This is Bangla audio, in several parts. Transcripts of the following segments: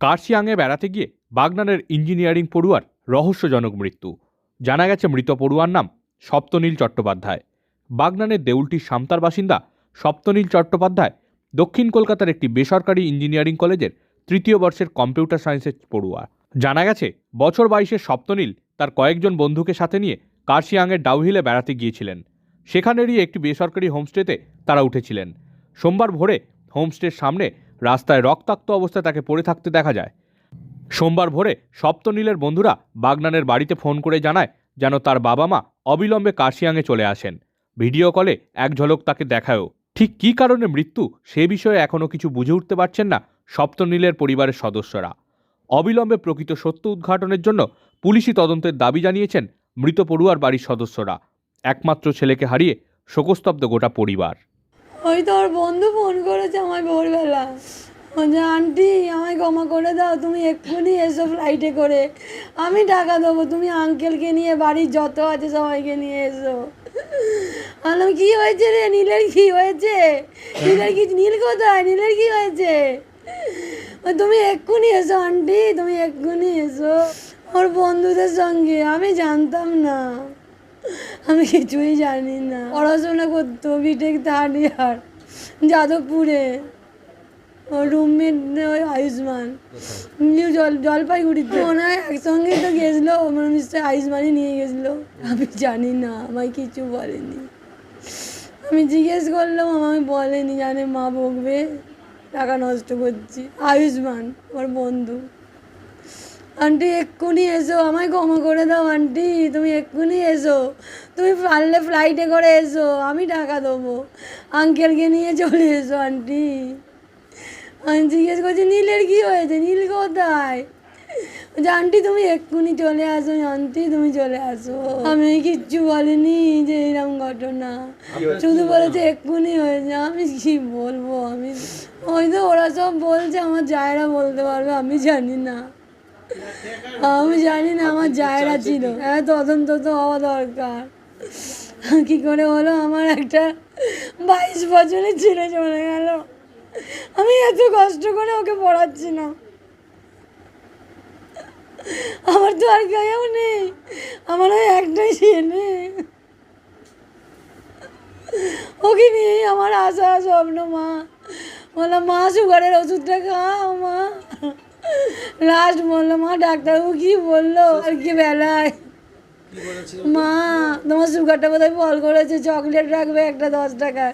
কার্শিয়াংয়ে বেড়াতে গিয়ে বাগনানের ইঞ্জিনিয়ারিং পড়ুয়ার রহস্যজনক মৃত্যু। জানা গেছে মৃত পড়ুয়ার নাম সপ্তনীল চট্টোপাধ্যায়। বাগনানের দেউলটির সামতার বাসিন্দা সপ্তনীল চট্টোপাধ্যায় দক্ষিণ কলকাতার একটি বেসরকারি ইঞ্জিনিয়ারিং কলেজের তৃতীয় বর্ষের কম্পিউটার সায়েন্সের পড়ুয়া। জানা গেছে বছর 22-এর সপ্তনীল তার কয়েকজন বন্ধুকে সাথে নিয়ে কার্শিয়াংয়ের ডাউহিলে বেড়াতে গিয়েছিলেন। সেখানেরই একটি বেসরকারি হোমস্টেতে তারা উঠেছিলেন। সোমবার ভোরে হোমস্টের সামনে রাস্তায় রক্তাক্ত অবস্থায় তাকে পড়ে থাকতে দেখা যায়। সোমবার ভোরে সপ্তনীলের বন্ধুরা বাগনানের বাড়িতে ফোন করে জানায় যেন তার বাবা মা অবিলম্বে কার্শিয়াংয়ে চলে আসেন। ভিডিও কলে এক ঝলক তাকে দেখায়ও। ঠিক কী কারণে মৃত্যু সে বিষয়ে এখনও কিছু বুঝে উঠতে পারছেন না সপ্তনীলের পরিবারের সদস্যরা। অবিলম্বে প্রকৃত সত্য উদ্ঘাটনের জন্য পুলিশি তদন্তের দাবি জানিয়েছেন মৃত পড়ুয়ার বাড়ির সদস্যরা। একমাত্র ছেলেকে হারিয়ে শোকস্তব্ধ গোটা পরিবার। ওই তো ওর বন্ধু ফোন করেছে আমায় ভোরবেলা, বলছে আন্টি আমায় ক্ষমা করে দাও, তুমি এক্ষুনি এসো ফ্লাইটে করে, আমি টাকা দেবো, তুমি আঙ্কেলকে নিয়ে বাড়ির যত আছে সবাইকে নিয়ে এসো। বললাম কী হয়েছে রে, নীলের কী হয়েছে, নীল কোথায়, নীলের কী হয়েছে, তুমি এক্ষুনি এসো আন্টি, তুমি এক্ষুনি এসো। ওর বন্ধুদের সঙ্গে, আমি জানতাম না, আমি কিছুই জানি না। পড়াশোনা করতো বিটেক থার্ড ইয়ার যাদবপুরে। ওর রুমমেট ওই আয়ুষ্মান, নিউ জলপাইগুড়িতে মনে হয় একসঙ্গে তো গেছিলো, মানে নিশ্চয়ই আয়ুষ্মানই নিয়ে গেছিলো, আমি জানি না, আমায় কিছু বলেনি। আমি জিজ্ঞেস করলাম, আমায় বলেনি, জানে মা বকবে, টাকা নষ্ট করছি। আয়ুষ্মান ওর বন্ধু। আন্টি এক্ষুনি এসো, আমায় ক্ষমা করে দাও আন্টি, তুমি এক্ষুনি এসো, তুমি পারলে ফ্লাইটে করে এসো, আমি টাকা দেবো, আঙ্কেলকে নিয়ে চলে এসো আন্টি। আমি জিজ্ঞেস করছি নীলের কী হয়েছে, নীল কোথায়, আন্টি তুমি এক্ষুনি চলে আসো, আন্টি তুমি চলে আসো। আমি কিচ্ছু বলিনি যে এরকম ঘটনা, শুধু বলেছে এক্ষুনি হয়েছে। আমি কি বলবো, আমি ওই তো ওরা সব বলছে, আমার জায়েরা বলতে পারবে, আমি জানি না, আমি জানি না, আমার জায়েরা ছিল। হ্যাঁ, তদন্ত তো হওয়া দরকার। কী করে হলো, আমার একটা 22 বছরের ছেলে চলে গেল, আমি এত কষ্ট করে ওকে পড়াচ্ছি না, আমার তো আর কেউ নেই, আমার ওই একটাই ছেলে, ওকে নিয়েই আমার আশা স্বপ্ন। মা বললাম মা সুগারের ওষুধটা খাও মা, লাস্ট বললো মা ডাক্তারবাবু কি বললো আর কি বেলায়, মা তোমার সুগারটা বোধহয় ফল করেছে, চকলেট রাখবে একটা 10 টাকার,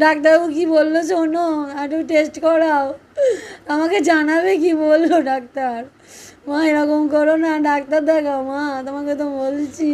ডাক্তারবাবু কি বললো শোনো, একটু টেস্ট করাও, আমাকে জানাবে কি বললো ডাক্তার। মা এরকম করো না, ডাক্তার দেখাও মা, তোমাকে তো বলছি।